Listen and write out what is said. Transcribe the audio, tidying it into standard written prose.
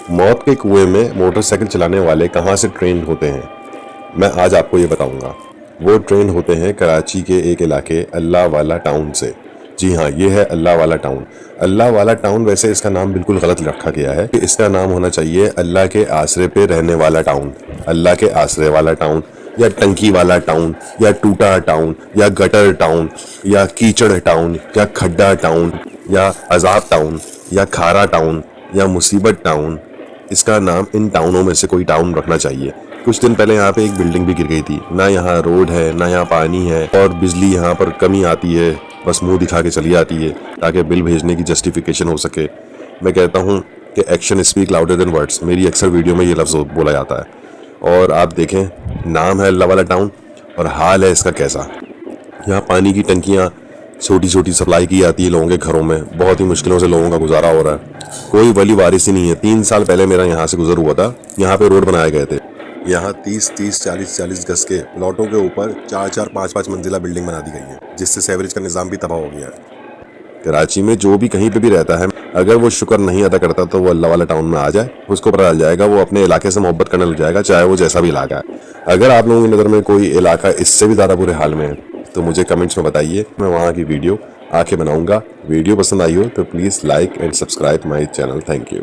मौत के कुएं में मोटरसाइकिल चलाने वाले कहाँ से ट्रेन होते हैं? मैं आज आपको ये बताऊंगा। वो ट्रेन होते हैं कराची के एक इलाके अल्लाह वाला टाउन से। जी हाँ, ये है अल्लाह वाला टाउन। अल्लाह वाला टाउन, वैसे इसका नाम बिल्कुल गलत रखा गया है। इसका नाम होना चाहिए अल्लाह के आसरे पे रहने वाला टाउन, अल्लाह के आसरे वाला टाउन, या टंकी वाला टाउन, या टूटा टाउन, या गटर टाउन, या कीचड़ टाउन, या खड्डा टाउन, या अजाब टाउन, या खारा टाउन, या मुसीबत टाउन। इसका नाम इन टाउनों में से कोई टाउन रखना चाहिए। कुछ दिन पहले यहाँ पे एक बिल्डिंग भी गिर गई थी। ना यहाँ रोड है, ना यहाँ पानी है, और बिजली यहाँ पर कमी आती है, बस मुंह दिखा के चली आती है ताकि बिल भेजने की जस्टिफिकेशन हो सके। मैं कहता हूँ कि action speak louder than words. मेरी अक्सर वीडियो में ये लफ्ज़ बोला जाता है। और आप देखें, नाम है अल्लाह वाला टाउन और हाल है इसका कैसा। यहाँ पानी की टंकियाँ छोटी छोटी सप्लाई की जाती है लोगों के घरों में। बहुत ही मुश्किलों से लोगों का गुजारा हो रहा है। कोई वली वारिस ही नहीं है। 3 साल पहले मेरा यहाँ से गुजर हुआ था। यहाँ पे रोड बनाए गए थे। यहाँ 30-30, 40-40 गज के प्लॉटों के ऊपर 4-4, 5-5 मंजिला बिल्डिंग बना दी गई है, जिससे सेवरेज का निज़ाम भी तबाह हो गया है। कराची में जो भी कहीं पे भी रहता है, अगर वो शुक्र नहीं अदा करता तो वो अल्लाह वाला टाउन में आ जाए, उसको पता चल जाएगा, वो अपने इलाके से मोहब्बत करने लग जाएगा, चाहे वो जैसा भी इलाका है। अगर आप लोगों की नज़र में कोई इलाका इससे भी ज़्यादा बुरे हाल में है तो मुझे कमेंट्स में बताइए। मैं वहाँ की वीडियो आके बनाऊंगा। वीडियो पसंद आई हो तो please like and subscribe my channel. Thank you.